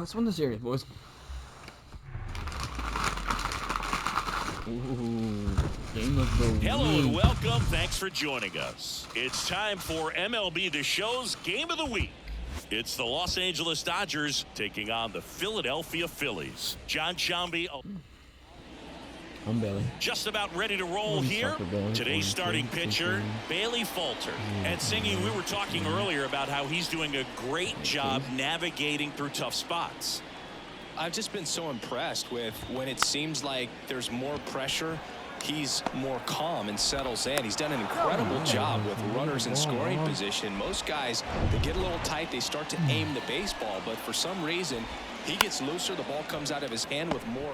Let's win the series, boys. Ooh, game of the week. Hello and welcome. Thanks for joining us. It's time for MLB The Show's Game of the Week. It's the Los Angeles Dodgers taking on the Philadelphia Phillies. John Shambi. I'm Bailey. Just about ready to roll here. Today's starting pitcher, Bailey Falter. And Singy, we were talking earlier about how he's doing a great job navigating through tough spots. I've just been so impressed with when it seems like there's more pressure, he's more calm and settles in. He's done an incredible job with runners in scoring position. Most guys, they get a little tight, they start to aim the baseball, but for some reason, he gets looser, the ball comes out of his hand with more.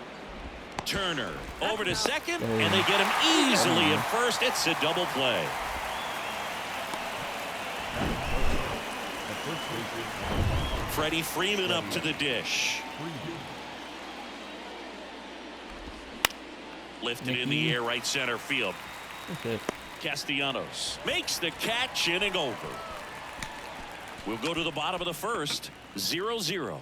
Turner over to second, and they get him easily at first. It's a double play. Freddie Freeman up to the dish. Lifted in the air, right center field. Castellanos makes the catch, inning over. We'll go to the bottom of the first, 0-0.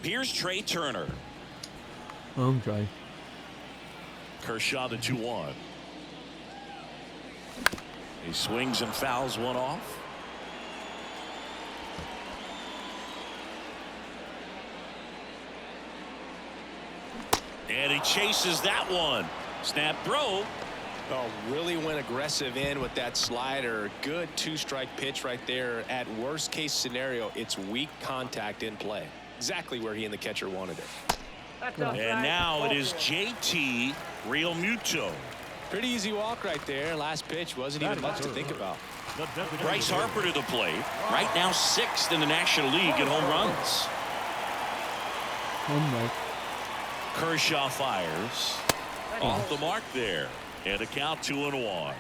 Here's Trey Turner. I'm trying. Kershaw the 2-1. He swings and fouls one off. And he chases that one. Snap throw. Oh, really went aggressive in with that slider. Good two-strike pitch right there. At worst case scenario, it's weak contact in play. Exactly where he and the catcher wanted it. And now it is JT Realmuto. Pretty easy walk right there. Last pitch wasn't even much to think about. Bryce Harper to the plate. Right now 6th in the National League in home runs. Kershaw fires. Off the mark there. And a count 2-1.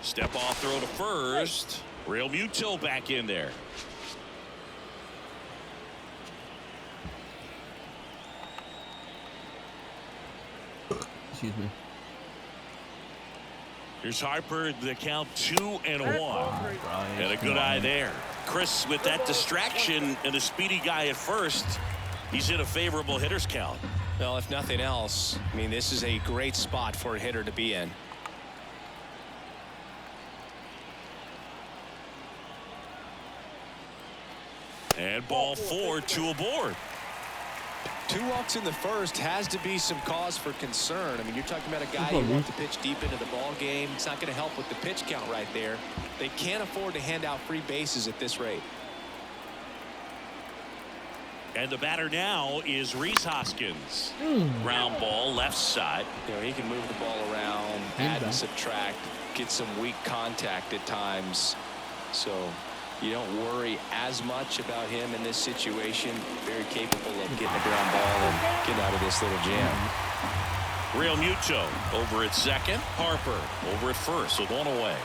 Step off throw to first. Realmuto back in there. Excuse me. Here's Harper, the count 2-1. And a good eye there. Chris, with that distraction and a speedy guy at first, he's in a favorable hitter's count. Well, if nothing else, I mean, this is a great spot for a hitter to be in. And ball 4, 2 aboard. 2 walks in the first has to be some cause for concern. I mean, you're talking about a guy who wants to pitch deep into the ball game. It's not going to help with the pitch count right there. They can't afford to hand out free bases at this rate. And the batter now is Rhys Hoskins. Ground ball left side. You know, he can move the ball around, add and subtract, get some weak contact at times. So you don't worry as much about him in this situation. Very capable of getting a ground ball and getting out of this little jam. Realmuto over at second. Harper over at first with one away.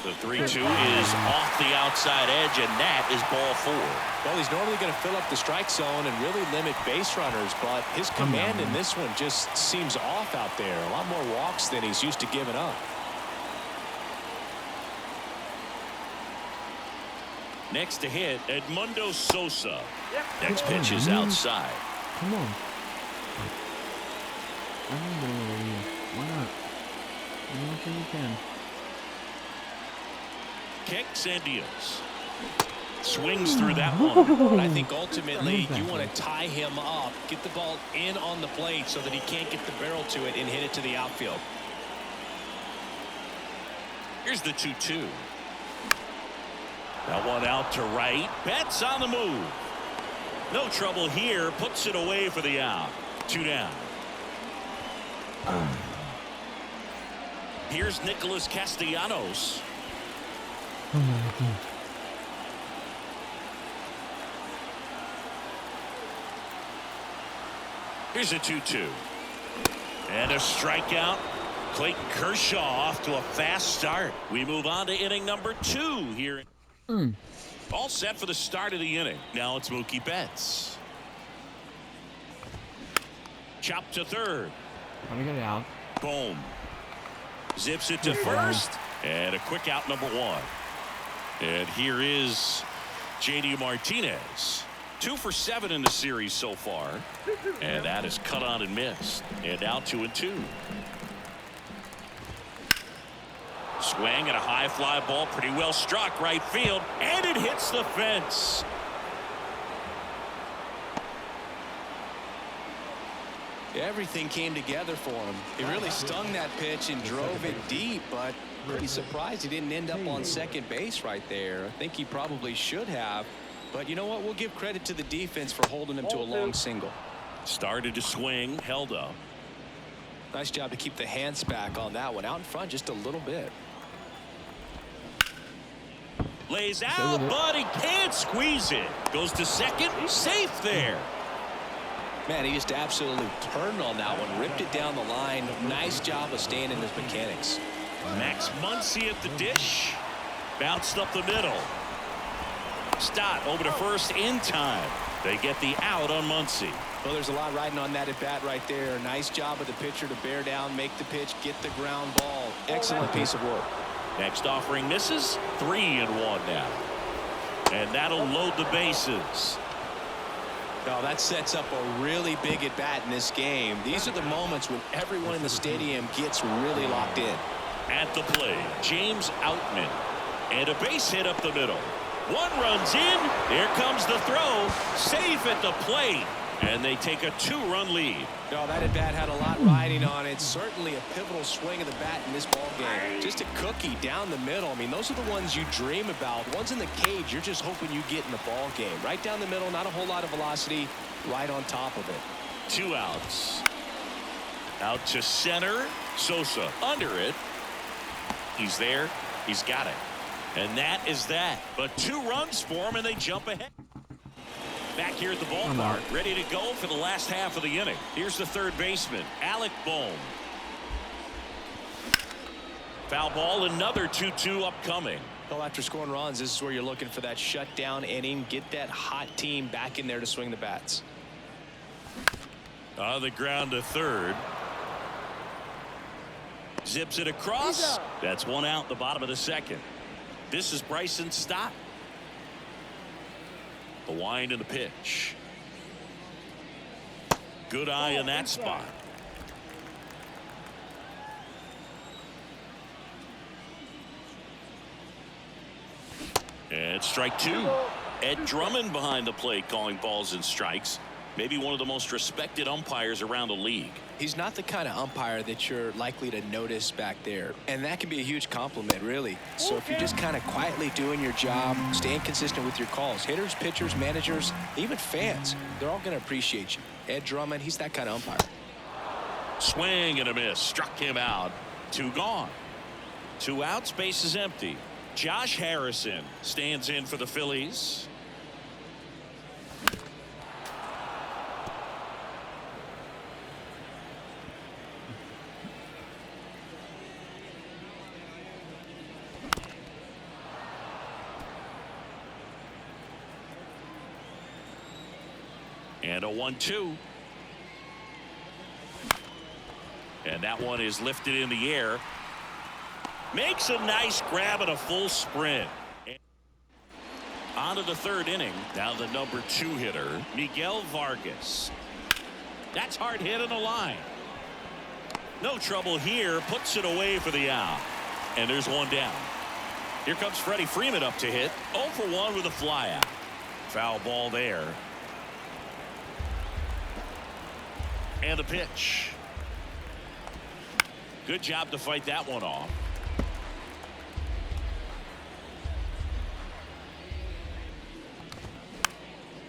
The 3-2 is off the outside edge, and that is ball 4. Well, he's normally going to fill up the strike zone and really limit base runners, but his command in this one just seems off out there. A lot more walks than he's used to giving up. Next to hit, Edmundo Sosa. Next pitch is outside. Come on. Why not? Anything you can. Kicks and deals. Swings through that one. But I think ultimately you want to tie him up, get the ball in on the plate so that he can't get the barrel to it and hit it to the outfield. Here's the 2-2. That one out to right. Betts on the move. No trouble here. Puts it away for the out. 2 down. Here's Nicholas Castellanos. Here's a 2-2. And a strikeout. Clayton Kershaw off to a fast start. We move on to inning number 2 here. All set for the start of the inning. Now it's Mookie Betts. Chop to third. Trying to get it out. Boom. Zips it to first. And a quick out, number one. And here is JD Martinez. 2 for 7 in the series so far. And that is cut on and missed. And now 2-2. Swing and a high fly ball, pretty well struck right field, and it hits the fence. Everything came together for him. He really stung that pitch and drove it deep, but pretty surprised he didn't end up on second base right there. I think he probably should have, but you know what? We'll give credit to the defense for holding him to a long single. Started to swing, held up. Nice job to keep the hands back on that one. Out in front just a little bit. Lays out, but he can't squeeze it. Goes to second, safe there. Man, he just absolutely turned on that one, ripped it down the line. Nice job of staying in his mechanics. Max Muncy at the dish. Bounced up the middle. Stott over to first in time. They get the out on Muncy. Well, there's a lot riding on that at bat right there. Nice job of the pitcher to bear down, make the pitch, get the ground ball. Excellent piece of work. Next offering misses. 3-1 now. And that'll load the bases. Oh, that sets up a really big at bat in this game. These are the moments when everyone in the stadium gets really locked in. At the plate, James Outman. And a base hit up the middle. One runs in. Here comes the throw. Safe at the plate. And they take a 2-run lead. Oh, that at bat had a lot riding on it. Certainly a pivotal swing of the bat in this ball game. Just a cookie down the middle. I mean, those are the ones you dream about. Ones in the cage, you're just hoping you get in the ball game. Right down the middle, not a whole lot of velocity. Right on top of it. 2 outs. Out to center. Sosa under it. He's there. He's got it. And that is that. But 2 runs for him, and they jump ahead. Back here at the ballpark, ready to go for the last half of the inning. Here's the third baseman, Alec Bohm. Foul ball, another 2-2 upcoming. Well, after scoring runs, this is where you're looking for that shutdown inning. Get that hot team back in there to swing the bats. On the ground to third. Zips it across. That's 1 out, the bottom of the second. This is Bryson Stott. The wind and the pitch. Good eye in that spot. And strike 2. Ed Drummond behind the plate calling balls and strikes. Maybe one of the most respected umpires around the league. He's not the kind of umpire that you're likely to notice back there. And that can be a huge compliment, really. So if you're just kind of quietly doing your job, staying consistent with your calls, hitters, pitchers, managers, even fans, they're all going to appreciate you. Ed Drummond, he's that kind of umpire. Swing and a miss. Struck him out. 2 gone. 2 outs. Base is empty. Josh Harrison stands in for the Phillies. And a 1-2. And that one is lifted in the air. Makes a nice grab and a full sprint. On to the third inning. Now the number 2 hitter, Miguel Vargas. That's hard hit in the line. No trouble here. Puts it away for the out. And there's 1 down. Here comes Freddie Freeman up to hit. 0 for 1 with a fly out. Foul ball there. And the pitch. Good job to fight that one off.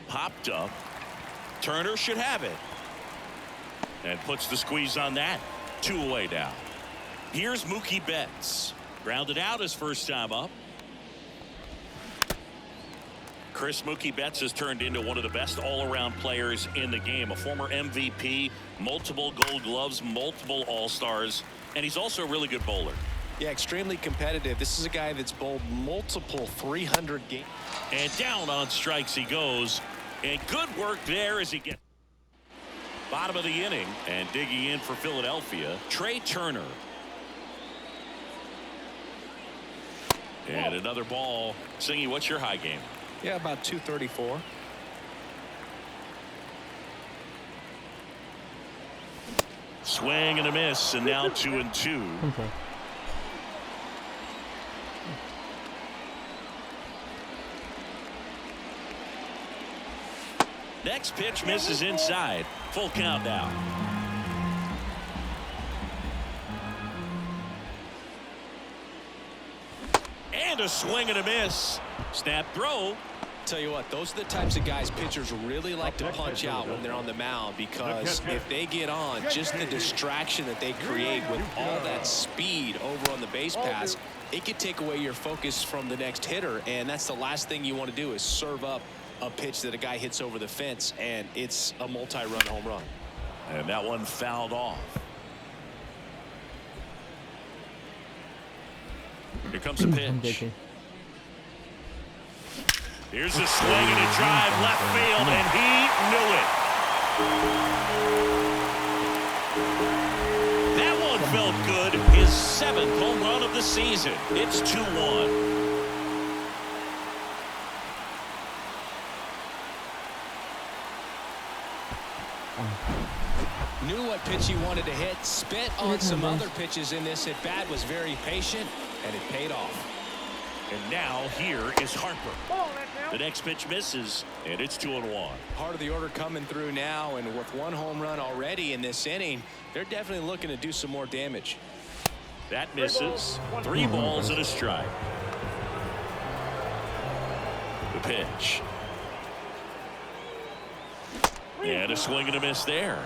Popped up. Turner should have it. And puts the squeeze on that. 2 away now. Here's Mookie Betts. Grounded out his first time up. Chris, Mookie Betts has turned into one of the best all-around players in the game. A former MVP, multiple Gold Gloves, multiple All-Stars, and he's also a really good bowler. Yeah, extremely competitive. This is a guy that's bowled multiple 300 games. And down on strikes he goes. And good work there as he gets bottom of the inning. And digging in for Philadelphia, Trey Turner. And another ball. Singy, what's your high game? Yeah, about 234. Swing and a miss, and now 2-2. Okay. Next pitch misses inside. Full count now. And a swing and a miss. Snap throw. Tell you what, those are the types of guys pitchers really like to punch out when they're on the mound, because if they get on, just the distraction that they create with all that speed over on the base pass, it could take away your focus from the next hitter, and that's the last thing you want to do is serve up a pitch that a guy hits over the fence, and it's a multi-run home run. And that one fouled off. Here comes a pitch. Here's a swing and a drive left field, and he knew it. That one felt good. His 7th home run of the season. It's 2-1. Knew what pitch he wanted to hit, spent on some other pitches in this at bat, was very patient, and it paid off. And now here is Harper. The next pitch misses, and it's 2-1. Part of the order coming through now, and with 1 home run already in this inning, they're definitely looking to do some more damage. That misses. 3 balls and a strike. The pitch. And a swing and a miss there.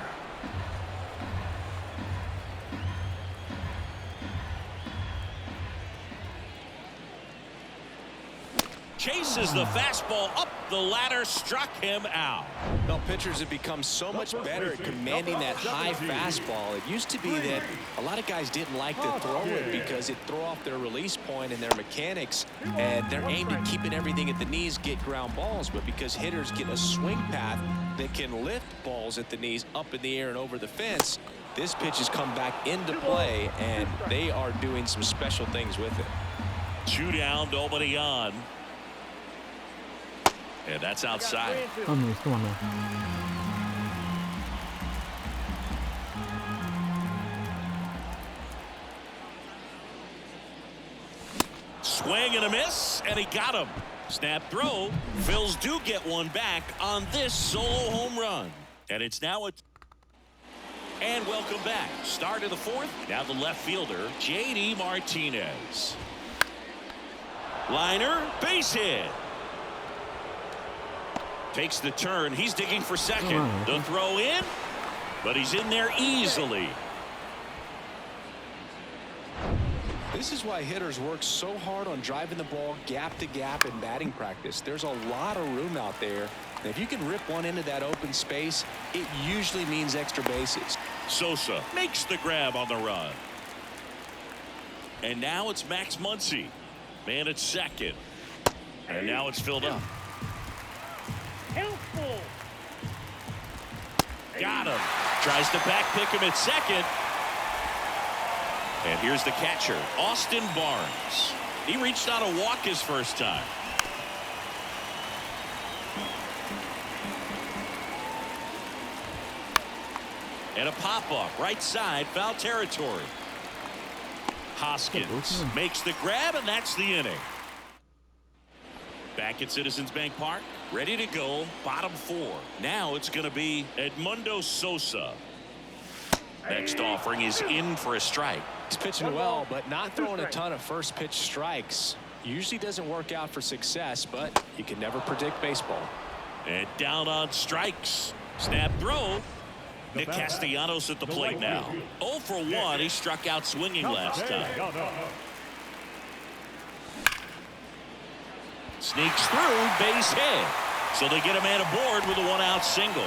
Chases the fastball up the ladder, struck him out. Well, pitchers have become so much better at commanding that high fastball. It used to be that a lot of guys didn't like to throw it because it threw off their release point and their mechanics, and they're aimed at keeping everything at the knees, get ground balls. But because hitters get a swing path that can lift balls at the knees up in the air and over the fence, this pitch has come back into play, and they are doing some special things with it. 2 down, nobody on. And that's outside. Come on now. Swing and a miss, and he got him. Snap throw. Phils do get one back on this solo home run. And it's now a... And welcome back. Start of the 4th. Now the left fielder, J.D. Martinez. Liner, base hit. Takes the turn. He's digging for second. The throw in, but he's in there easily. This is why hitters work so hard on driving the ball gap to gap in batting practice. There's a lot of room out there. And if you can rip one into that open space, it usually means extra bases. Sosa makes the grab on the run. And now it's Max Muncy. Man at second. And now it's filled up. Got him. Tries to back pick him at second. And here's the catcher, Austin Barnes. He reached out a walk his first time. And a pop-up right side, foul territory. Hoskins makes the grab, and that's the inning. Back at Citizens Bank Park, ready to go, bottom 4. Now it's going to be Edmundo Sosa. Next offering is in for a strike. He's pitching well, but not throwing a ton of first pitch strikes. Usually doesn't work out for success, but you can never predict baseball. And down on strikes. Snap throw. Nick Castellanos at the plate now. 0 for 1. He struck out swinging last time. Sneaks through, base hit. So they get a man aboard with a 1-out single.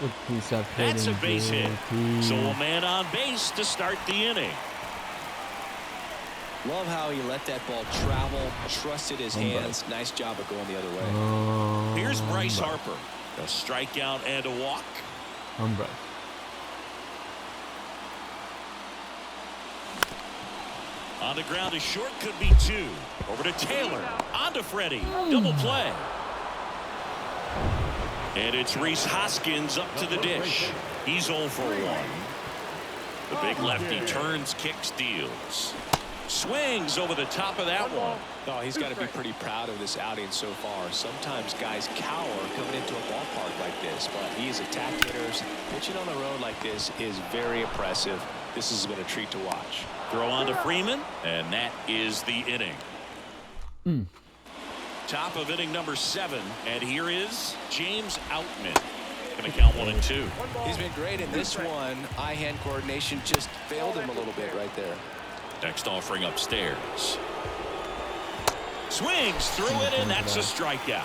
Good piece of That's a hitting, base hit. good piece. So a man on base to start the inning. Love how he let that ball travel, trusted his hands. Nice job of going the other way. Here's Bryce Harper. A strikeout and a walk. Hombre. On the ground, a short could be 2. Over to Taylor. On to Freddie. Double play. And it's Rhys Hoskins up to the dish. He's 0 for 1. The big lefty turns, kicks, deals. Swings over the top of that one. Oh, he's got to be pretty proud of this outing so far. Sometimes guys cower coming into a ballpark like this, but he's attacked hitters. Pitching on the road like this is very impressive. This has been a treat to watch. Throw on to Freeman, and that is the inning. Top of inning number 7, and here is James Outman. Going to count 1 and 2. He's been great in this one. Eye-hand coordination just failed him a little bit right there. Next offering upstairs. Swings through it, and that's a strikeout.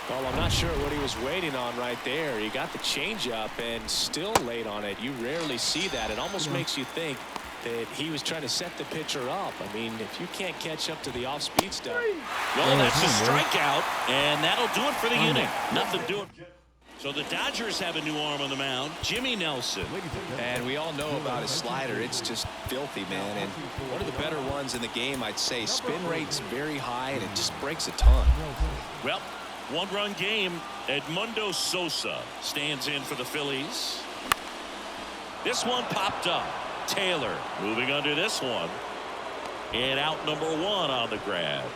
Well, I'm not sure what he was waiting on right there. He got the changeup and still late on it. You rarely see that. It almost makes you think that he was trying to set the pitcher up. I mean, if you can't catch up to the off-speed stuff. Well, that's a strikeout, and that'll do it for the inning. Nothing doing. So the Dodgers have a new arm on the mound, Jimmy Nelson. And we all know about his slider. It's just filthy, man. And one of the better ones in the game, I'd say. Spin rate's very high, and it just breaks a ton. Well, one-run game. Edmundo Sosa stands in for the Phillies. This one popped up. Taylor moving under this one. And out number 1 on the grab.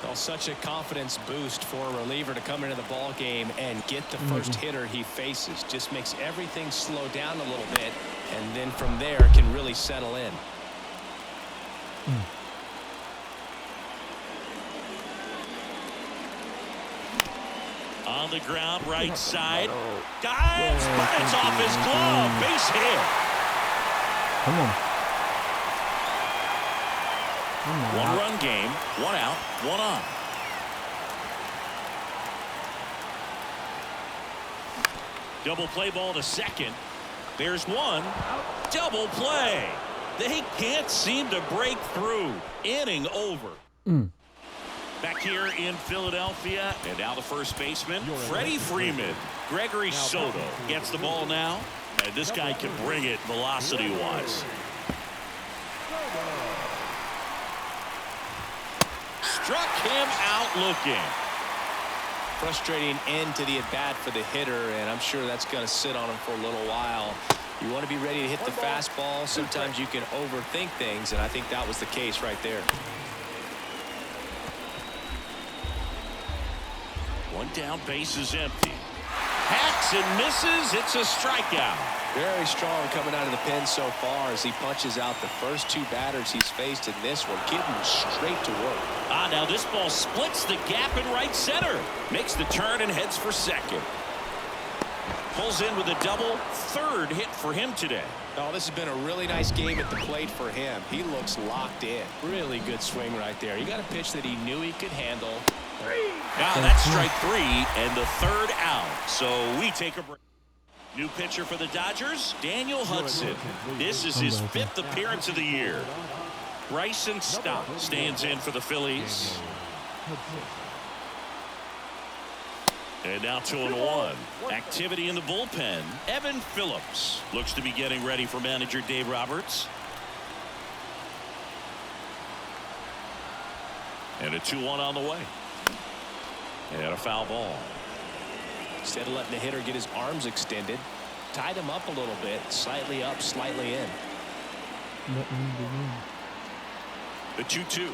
Well, such a confidence boost for a reliever to come into the ball game and get the first hitter he faces. Just makes everything slow down a little bit, and then from there can really settle in. On the ground, right side. Dives, but it's off his glove. Base hit. Come on. 1-run game, 1 out, 1 on. Double play ball to second. There's 1. Double play. They can't seem to break through. Inning over. Back here in Philadelphia, and now the first baseman, Freddie Freeman. Gregory Soto gets the ball now, and this guy can bring it velocity-wise. Struck him out looking. Frustrating end to the at-bat for the hitter, and I'm sure that's going to sit on him for a little while. You want to be ready to hit the fastball. Sometimes you can overthink things, and I think that was the case right there. 1 down, base is empty. Hacks and misses. It's a strikeout. Very strong coming out of the pen so far as he punches out the first 2 batters he's faced in this one. Getting straight to work. Now this ball splits the gap in right center. Makes the turn and heads for second. Pulls in with a double. 3rd hit for him today. Oh, this has been a really nice game at the plate for him. He looks locked in. Really good swing right there. He got a pitch that he knew he could handle. Now that's strike 3 and the 3rd out. So we take a break. New pitcher for the Dodgers, Daniel Hudson. This is his 5th appearance of the year. Bryson Stott stands in for the Phillies. And now 2-1. Activity in the bullpen. Evan Phillips looks to be getting ready for manager Dave Roberts. And a 2-1 on the way. And a foul ball. Instead of letting the hitter get his arms extended, tied him up a little bit, slightly up, slightly in. The 2-2.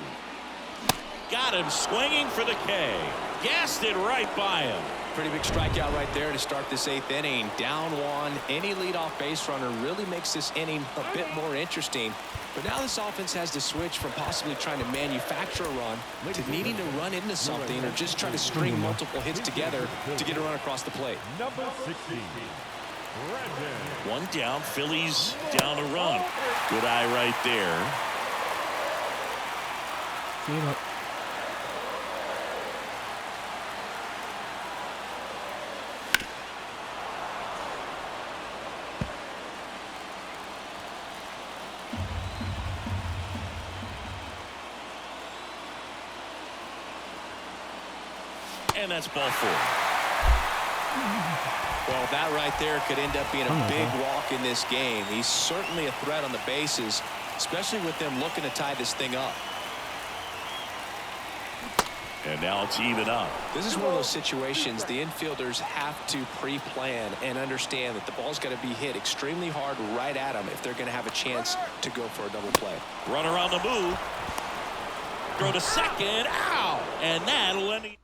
Got him swinging for the K. Gassed it right by him. Pretty big strikeout right there to start this 8th inning. Down 1. Any leadoff base runner really makes this inning a bit more interesting. But now this offense has to switch from possibly trying to manufacture a run to needing to run into something or just try to string multiple hits together to get a run across the plate. Number 16, Brandon. 1 down, Phillies down a run. Good eye right there. And that's ball 4. Well, that right there could end up being a big walk in this game. He's certainly a threat on the bases, especially with them looking to tie this thing up. And now it's even up. This is one of those situations the infielders have to pre-plan and understand that the ball's got to be hit extremely hard right at them if they're going to have a chance to go for a double play. Runner on the move. Throw to second. Ow! And that'll end.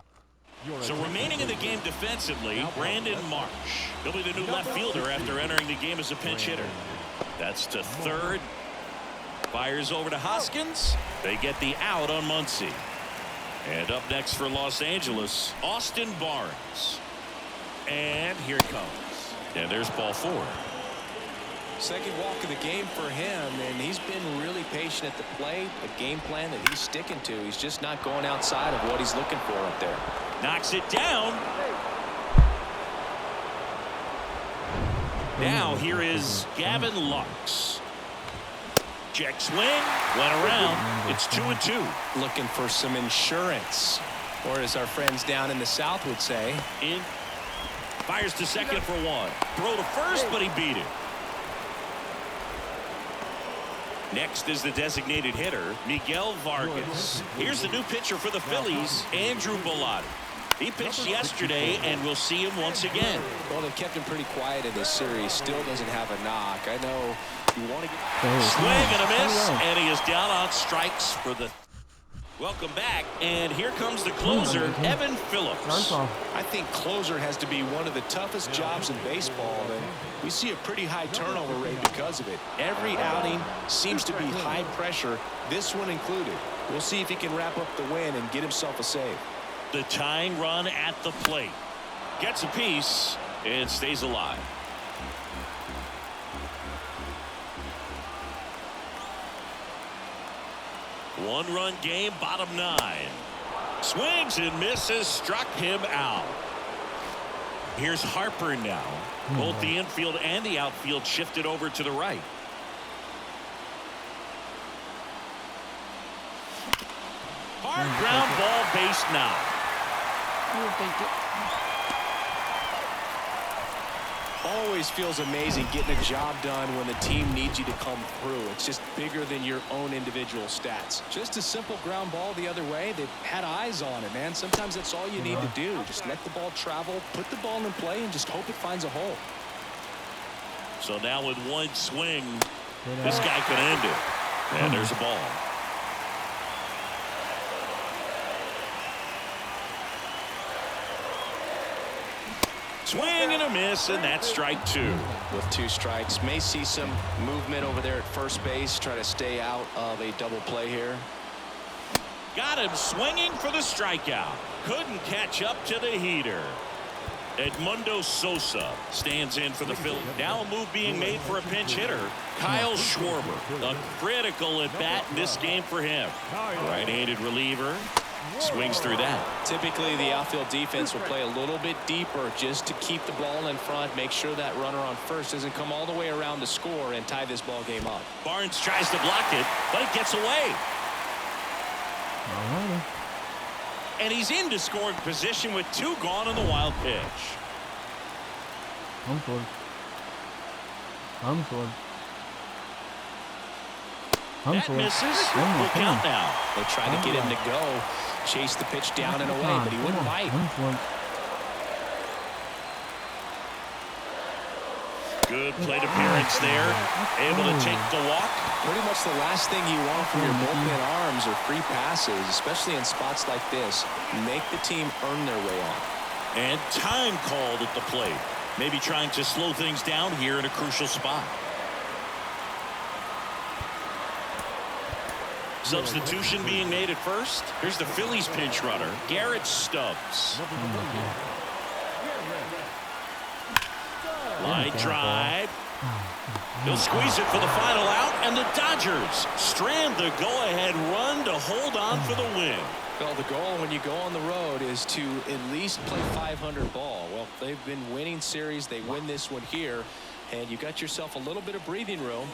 So remaining in the game defensively, Brandon Marsh. He'll be the new left fielder after entering the game as a pinch hitter. That's to third. Fires over to Hoskins. They get the out on Muncy. And up next for Los Angeles, Austin Barnes. And here it comes. And there's ball 4. Second walk of the game for him, and he's been really patient at the plate. A game plan that he's sticking to. He's just not going outside of what he's looking for up there. Knocks it down. Now here is Gavin Lux. Check swing. Went around. It's 2-2. Looking for some insurance, or as our friends down in the South would say. In. Fires to second for 1. Throw to first, but he beat it. Next is the designated hitter, Miguel Vargas. Here's the new pitcher for the Phillies, Andrew Bellotti. He pitched yesterday, and we'll see him once again. Well, they've kept him pretty quiet in this series. Still doesn't have a knock. I know you want to get... Swing and a miss, and he is down on strikes for the... Welcome back, and here comes the closer, Evan Phillips. I think closer has to be one of the toughest jobs in baseball, and we see a pretty high turnover rate because of it. Every outing seems to be high pressure, this one included. We'll see if he can wrap up the win and get himself a save. The tying run at the plate. Gets a piece and stays alive. One-run game, bottom 9. Swings and misses, struck him out. Here's Harper now. Both the infield and the outfield shifted over to the right. Hard ground ball, base now. Always feels amazing getting a job done when the team needs you to come through. It's just bigger than your own individual stats. Just a simple ground ball the other way. They've had eyes on it, man. Sometimes that's all you need to do. Just let the ball travel, put the ball in play, and just hope it finds a hole. So now with one swing, this guy could end it. And there's a ball. Swing and a miss, and that's strike 2. With 2 strikes, may see some movement over there at first base, try to stay out of a double play here. Got him swinging for the strikeout. Couldn't catch up to the heater. Edmundo Sosa stands in for the Phillies. Now a move being made for a pinch hitter, Kyle Schwarber. A critical at bat in this game for him. Right-handed reliever. Swings through that. Typically, the outfield defense will play a little bit deeper just to keep the ball in front, make sure that runner on first doesn't come all the way around to score and tie this ball game up. Barnes tries to block it, but it gets away. And he's into scoring position with 2 gone on the wild pitch. I'm scored. That misses. Quick count now. They try to get him to go, chase the pitch down and away, but he wouldn't bite. Good plate appearance there. Able to take the walk. Pretty much the last thing you want from your bullpen arms are free passes, especially in spots like this. Make the team earn their way on. And time called at the plate. Maybe trying to slow things down here in a crucial spot. Substitution being made at first. Here's the Phillies pinch runner, Garrett Stubbs. Line drive. He'll squeeze it for the final out, and the Dodgers strand the go-ahead run to hold on for the win. Well, the goal when you go on the road is to at least play 500 ball. Well, they've been winning series. They win this one here, and you got yourself a little bit of breathing room.